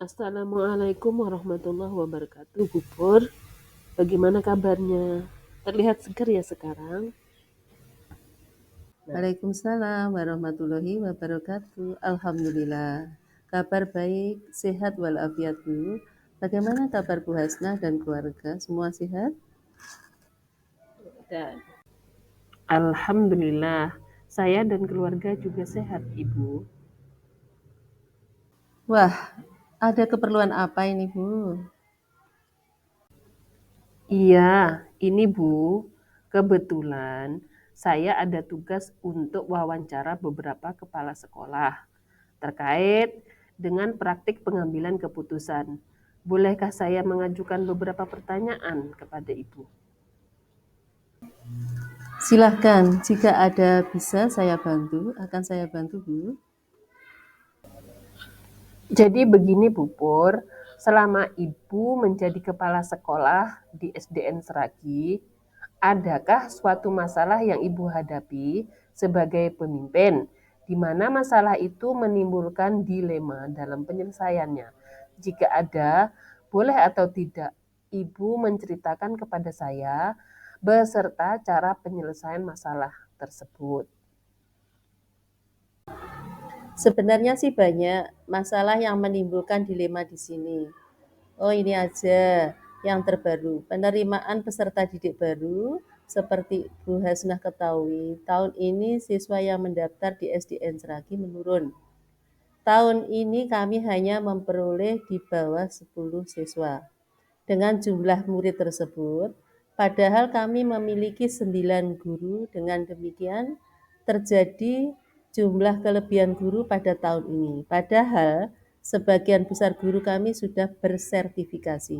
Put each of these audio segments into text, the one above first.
Assalamualaikum warahmatullahi wabarakatuh, Bu Pur. Bagaimana kabarnya? Terlihat segar ya sekarang. Waalaikumsalam warahmatullahi wabarakatuh. Alhamdulillah. Kabar baik, sehat walafiat Bu. Bagaimana kabar Bu Hasnah dan keluarga? Semua sehat? Dan Alhamdulillah, saya dan keluarga juga sehat, Ibu. Wah, ada keperluan apa ini Bu? Iya, ini Bu, kebetulan saya ada tugas untuk wawancara beberapa kepala sekolah terkait dengan praktik pengambilan keputusan. Bolehkah saya mengajukan beberapa pertanyaan kepada Ibu? Silahkan, jika ada bisa saya bantu, akan saya bantu Bu. Jadi begini Bu Pur, selama Ibu menjadi kepala sekolah di SDN Seragi, adakah suatu masalah yang Ibu hadapi sebagai pemimpin, di mana masalah itu menimbulkan dilema dalam penyelesaiannya? Jika ada, boleh atau tidak Ibu menceritakan kepada saya beserta cara penyelesaian masalah tersebut. Sebenarnya sih banyak masalah yang menimbulkan dilema di sini. Oh, ini aja yang terbaru. Penerimaan peserta didik baru seperti Bu Hasnah ketahui, tahun ini siswa yang mendaftar di SDN Seragi menurun. Tahun ini kami hanya memperoleh di bawah 10 siswa. Dengan jumlah murid tersebut, padahal kami memiliki 9 guru, dengan demikian terjadi jumlah kelebihan guru pada tahun ini. Padahal sebagian besar guru kami sudah bersertifikasi.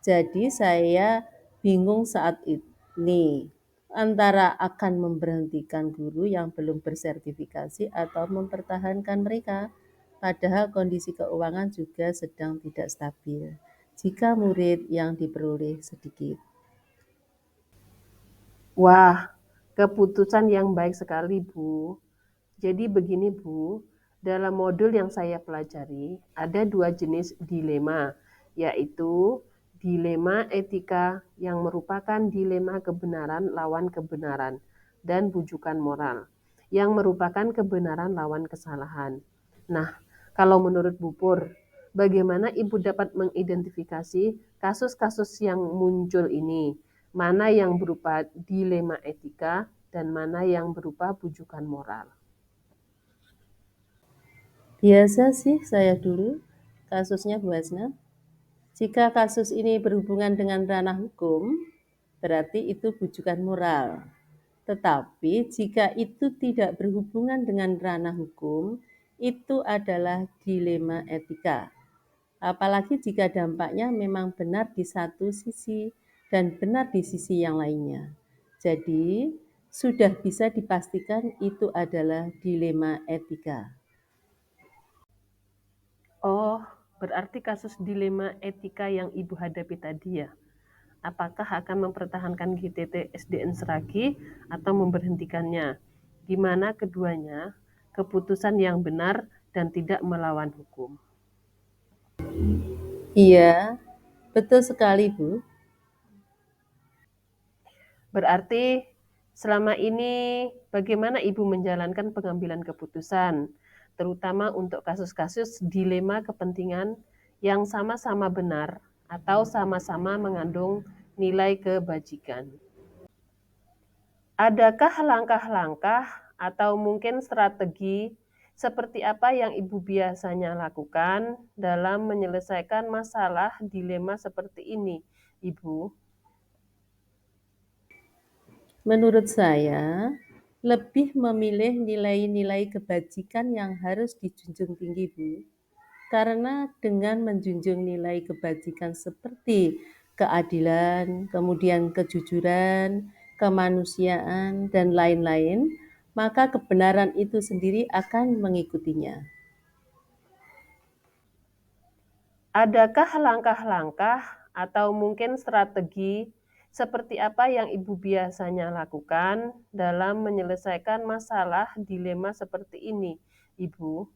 Jadi saya bingung saat ini antara akan memberhentikan guru yang belum bersertifikasi atau mempertahankan mereka. Padahal kondisi keuangan juga sedang tidak stabil jika murid yang diperoleh sedikit. Wah, keputusan yang baik sekali, Bu. Jadi begini, Bu, dalam modul yang saya pelajari, ada dua jenis dilema, yaitu dilema etika yang merupakan dilema kebenaran lawan kebenaran, dan bujukan moral, yang merupakan kebenaran lawan kesalahan. Nah, kalau menurut Bu Pur, bagaimana Ibu dapat mengidentifikasi kasus-kasus yang muncul ini? Mana yang berupa dilema etika dan mana yang berupa bujukan moral? Biasa sih saya dulu kasusnya Bu Hasna. Jika kasus ini berhubungan dengan ranah hukum, berarti itu bujukan moral. Tetapi jika itu tidak berhubungan dengan ranah hukum, itu adalah dilema etika. Apalagi jika dampaknya memang benar di satu sisi dan benar di sisi yang lainnya. Jadi, sudah bisa dipastikan itu adalah dilema etika. Oh, berarti kasus dilema etika yang Ibu hadapi tadi ya? Apakah akan mempertahankan GTT SDN Seragi atau memberhentikannya? Di mana keduanya keputusan yang benar dan tidak melawan hukum. Iya, betul sekali Bu. Berarti selama ini bagaimana Ibu menjalankan pengambilan keputusan, terutama untuk kasus-kasus dilema kepentingan yang sama-sama benar atau sama-sama mengandung nilai kebajikan. Adakah langkah-langkah atau mungkin strategi seperti apa yang Ibu biasanya lakukan dalam menyelesaikan masalah dilema seperti ini, Ibu? Menurut saya, lebih memilih nilai-nilai kebajikan yang harus dijunjung tinggi Bu. Karena dengan menjunjung nilai kebajikan seperti keadilan, kemudian kejujuran, kemanusiaan, dan lain-lain, maka kebenaran itu sendiri akan mengikutinya. Adakah langkah-langkah atau mungkin strategi seperti apa yang Ibu biasanya lakukan dalam menyelesaikan masalah dilema seperti ini, Ibu?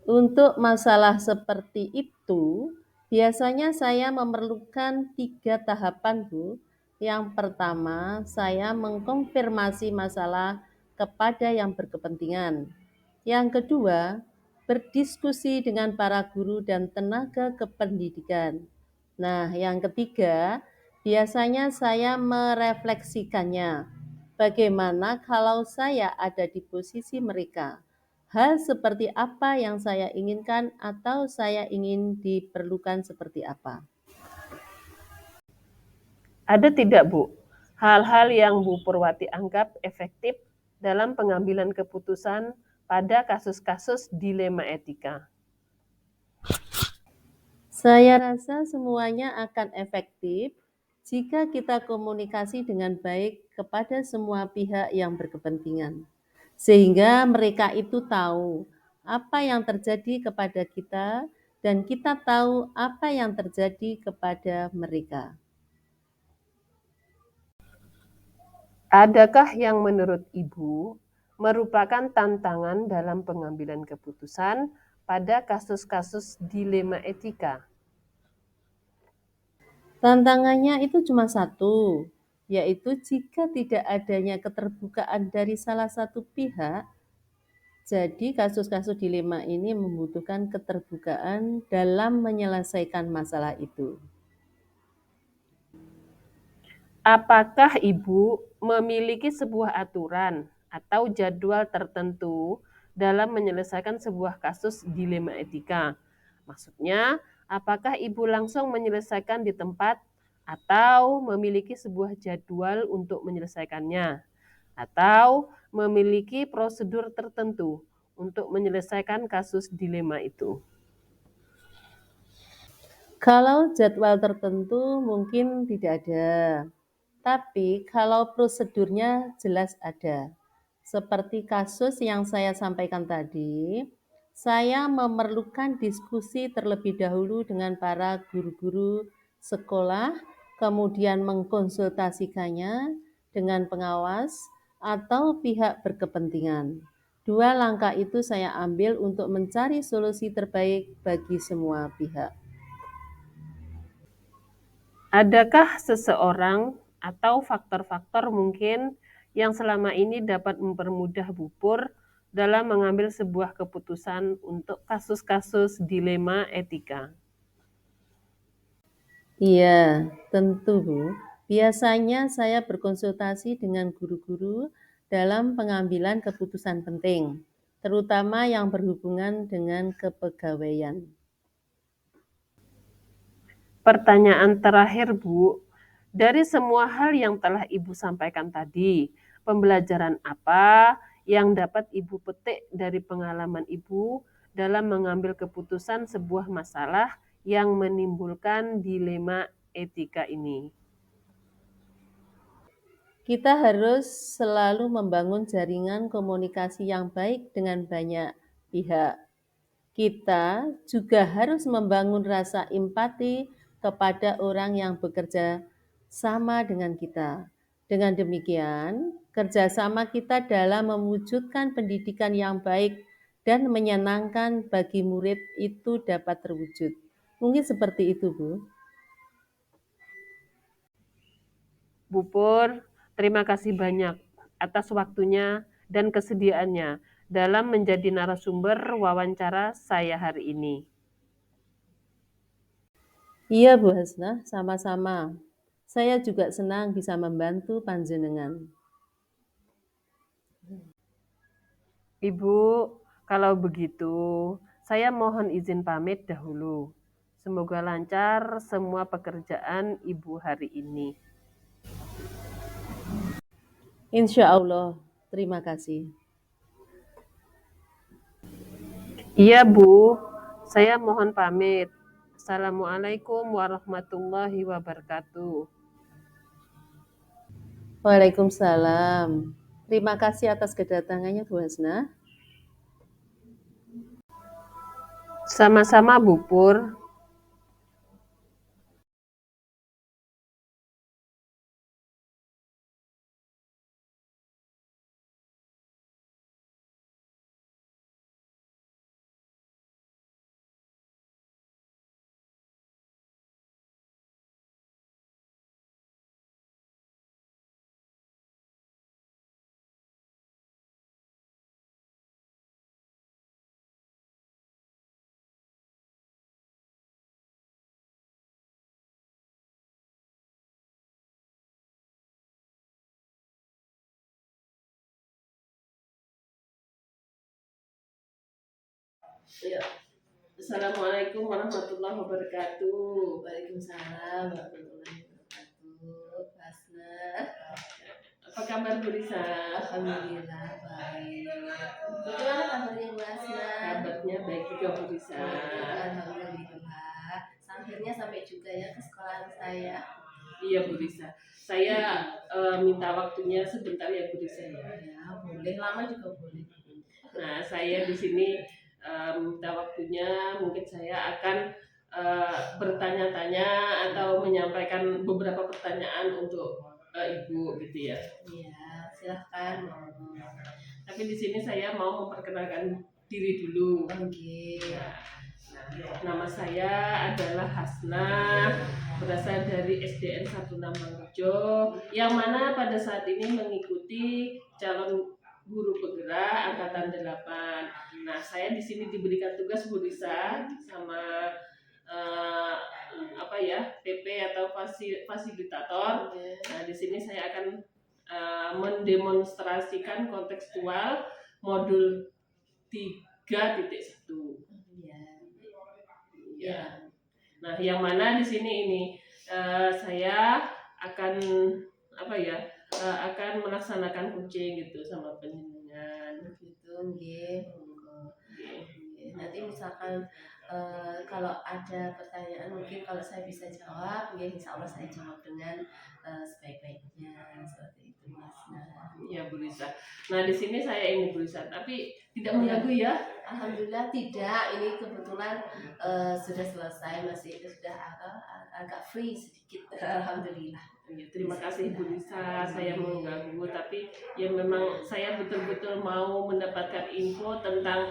Untuk masalah seperti itu, biasanya saya memerlukan 3 tahapan, Bu. Yang pertama, saya mengkonfirmasi masalah kepada yang berkepentingan. Yang kedua, berdiskusi dengan para guru dan tenaga kependidikan. Nah, yang ketiga, biasanya saya merefleksikannya. Bagaimana kalau saya ada di posisi mereka? Hal seperti apa yang saya inginkan atau saya ingin diperlukan seperti apa? Ada tidak, Bu, hal-hal yang Bu Purwati anggap efektif dalam pengambilan keputusan pada kasus-kasus dilema etika? Saya rasa semuanya akan efektif jika kita komunikasi dengan baik kepada semua pihak yang berkepentingan, sehingga mereka itu tahu apa yang terjadi kepada kita dan kita tahu apa yang terjadi kepada mereka. Adakah yang menurut Ibu merupakan tantangan dalam pengambilan keputusan pada kasus-kasus dilema etika? Tantangannya itu cuma satu, yaitu jika tidak adanya keterbukaan dari salah satu pihak, jadi kasus-kasus dilema ini membutuhkan keterbukaan dalam menyelesaikan masalah itu. Apakah Ibu memiliki sebuah aturan atau jadwal tertentu dalam menyelesaikan sebuah kasus dilema etika? Maksudnya, apakah Ibu langsung menyelesaikan di tempat atau memiliki sebuah jadwal untuk menyelesaikannya? Atau memiliki prosedur tertentu untuk menyelesaikan kasus dilema itu? Kalau jadwal tertentu mungkin tidak ada, tapi kalau prosedurnya jelas ada. Seperti kasus yang saya sampaikan tadi, saya memerlukan diskusi terlebih dahulu dengan para guru-guru sekolah, kemudian mengkonsultasikannya dengan pengawas atau pihak berkepentingan. Dua langkah itu saya ambil untuk mencari solusi terbaik bagi semua pihak. Adakah seseorang atau faktor-faktor mungkin yang selama ini dapat mempermudah Bu Pur dalam mengambil sebuah keputusan untuk kasus-kasus dilema etika? Iya, tentu, Bu. Biasanya saya berkonsultasi dengan guru-guru dalam pengambilan keputusan penting, terutama yang berhubungan dengan kepegawaian. Pertanyaan terakhir, Bu. Dari semua hal yang telah Ibu sampaikan tadi, pembelajaran apa yang dapat Ibu petik dari pengalaman Ibu dalam mengambil keputusan sebuah masalah yang menimbulkan dilema etika ini? Kita harus selalu membangun jaringan komunikasi yang baik dengan banyak pihak. Kita juga harus membangun rasa empati kepada orang yang bekerja sama dengan kita. Dengan demikian, kerjasama kita dalam mewujudkan pendidikan yang baik dan menyenangkan bagi murid itu dapat terwujud. Mungkin seperti itu, Bu. Bu Pur, terima kasih banyak atas waktunya dan kesediaannya dalam menjadi narasumber wawancara saya hari ini. Iya, Bu Hasnah, sama-sama. Saya juga senang bisa membantu panjenengan. Ibu, kalau begitu, saya mohon izin pamit dahulu. Semoga lancar semua pekerjaan Ibu hari ini. Insya Allah, terima kasih. Iya, Bu. Saya mohon pamit. Assalamualaikum warahmatullahi wabarakatuh. Waalaikumsalam. Terima kasih atas kedatangannya, Bu Hasnah. Sama-sama, Bu Pur. Ya. Assalamualaikum warahmatullahi wabarakatuh. Waalaikumsalam warahmatullahi wabarakatuh. Basna. Apa kabar Bu Risa? Alhamdulillah baik. Bagaimana kabarnya Bu Asna? Kabarnya baik juga Bu Risa. Alhamdulillah. Akhirnya sampai juga ya ke sekolahan saya. Iya Bu Risa. Saya minta waktunya sebentar ya Bu Risa ya. Ya boleh, lama juga boleh. Nah saya di sini minta waktunya, mungkin saya akan bertanya-tanya atau menyampaikan beberapa pertanyaan untuk Ibu gitu ya. Iya, silahkan. Tapi di sini saya mau memperkenalkan diri dulu. Oke. Nah, nama saya adalah Hasna, berasal dari SDN 16 Mangrejo, yang mana pada saat ini mengikuti calon guru penggerak angkatan 8. Nah, saya di sini diberikan tugas Bu Risa sama PP atau fasilitator. Nah, di sini saya akan mendemonstrasikan kontekstual modul 3.1. Ya. Nah, yang mana di sini ini saya akan akan melaksanakan coaching gitu sama penjenengan. Gitu, nggih. Nanti misalkan kalau ada pertanyaan mungkin kalau saya bisa jawab, ya insya Allah saya jawab dengan sebaik-baiknya seperti itu Mas. Ya Bu Risa. Nah di sini saya ini Bu Risa, tapi tidak mengganggu ya? Alhamdulillah tidak. Ini kebetulan sudah selesai, masih sudah agak free sedikit. Alhamdulillah. Ya, terima kasih Bu Risa, saya mengganggu, tapi ya memang saya betul-betul mau mendapatkan info tentang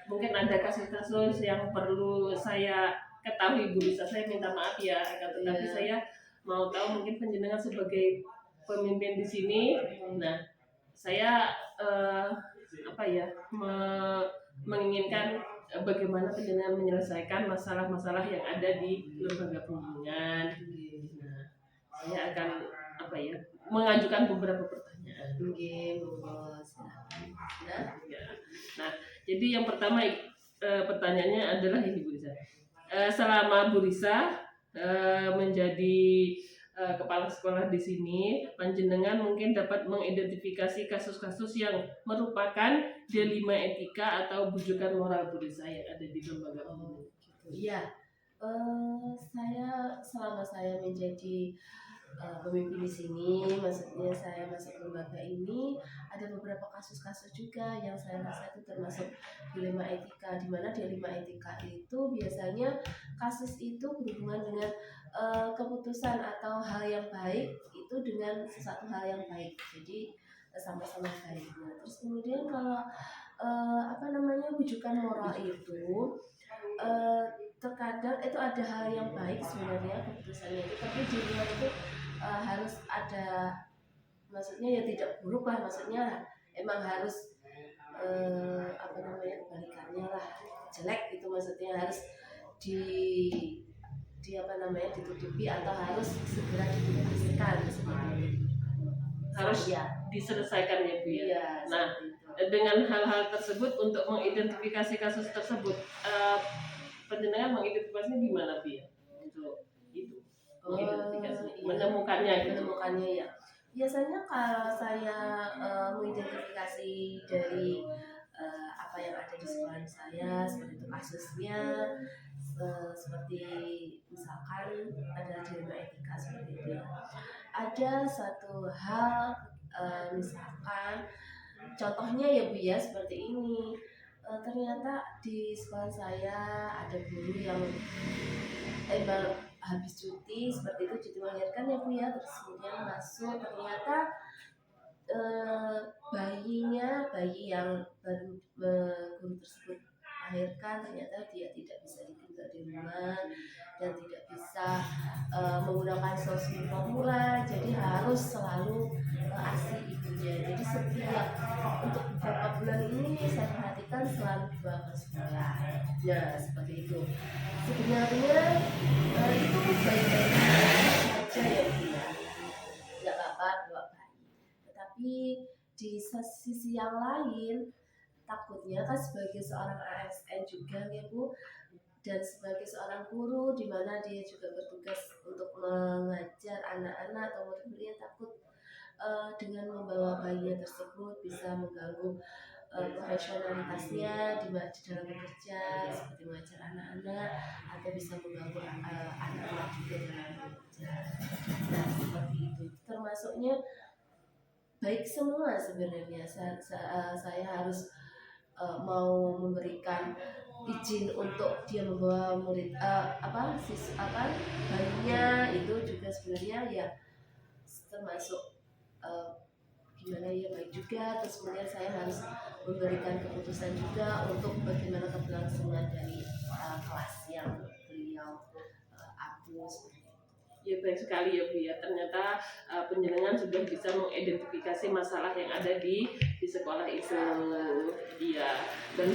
mungkin ada kasus-kasus yang perlu saya ketahui Bu Risa. Saya minta maaf ya, tetapi saya mau tahu mungkin penjenengan sebagai pemimpin di sini. Nah, saya menginginkan bagaimana penjenengan menyelesaikan masalah-masalah yang ada di lembaga pembimbingan. Nah, saya akan mengajukan beberapa pertanyaan. Nah, jadi yang pertama pertanyaannya adalah ini Bu Risa. Selama Bu Risa menjadi kepala sekolah di sini, panjenengan mungkin dapat mengidentifikasi kasus-kasus yang merupakan dilema etika atau bujukan moral Bu Risa yang ada di lembaga pembimbingan. Iya, selama saya menjadi pemimpin di sini, maksudnya saya masuk ke lembaga ini, ada beberapa kasus-kasus juga yang saya rasa itu termasuk dilema etika, di mana dilema etika itu biasanya kasus itu berhubungan dengan keputusan atau hal yang baik itu dengan sesuatu hal yang baik, jadi sama-sama baik. Nah, terus kemudian kalau bujukan moral itu terkadang itu ada hal yang baik sebenarnya keputusannya itu, tapi di luar itu harus ada, maksudnya ya tidak buruk lah, maksudnya emang harus kebalikannya lah, jelek gitu, maksudnya harus ditutupi atau harus segera dipublikasikan seperti itu. Harus diselesaikan ya Bu ya. Iya, nah, dengan hal-hal tersebut untuk mengidentifikasi kasus tersebut, penjenengan mengidentifikasinya gimana Bu ya? Untuk itu menemukannya ya. Biasanya kalau saya mengidentifikasi dari apa yang ada di sekolah saya, seperti itu kasusnya, seperti misalkan ada dilema etika seperti itu. Ada satu hal, misalkan contohnya ya Bu ya seperti ini. Ternyata di sekolah saya ada guru yang habis cuti seperti itu, cuti melahirkan ya Bu ya, terus kemudian masuk, ternyata bayi yang baru guru tersebut melahirkan, ternyata dia tidak bisa ditinggal di rumah dan tidak bisa menggunakan sosial formula, jadi harus selalu ASI ibunya. Jadi setiap untuk beberapa bulan ini saya perhatikan selalu dibawa ke sekolah. Ya seperti itu. Sebenarnya itu baik-baik saja ya Bu ya, nggak apa-apa bawa bayi. Tetapi di sisi yang lain takutnya kan sebagai seorang ASN juga ya Bu, dan sebagai seorang guru di mana dia juga bertugas untuk mengajar anak-anak atau murid-muridnya, takut dengan membawa bayinya tersebut bisa mengganggu profesionalitasnya di dalam bekerja, seperti mengajar anak-anak, atau bisa mengganggu anak-anak juga dalam bekerja. Nah, seperti itu. Termasuknya baik semua sebenarnya. Saya harus mau memberikan izin untuk dia membawa murid bayinya, itu juga sebenarnya ya termasuk gimana ya, baik juga. Terus kemudian saya harus memberikan keputusan juga untuk bagaimana keberlangsungan dari kelas yang beliau ampu seperti itu. Ya, baik sekali ya Bu ya. Ternyata penjenengan sudah bisa mengidentifikasi masalah yang ada di sekolah itu. Iya. Dan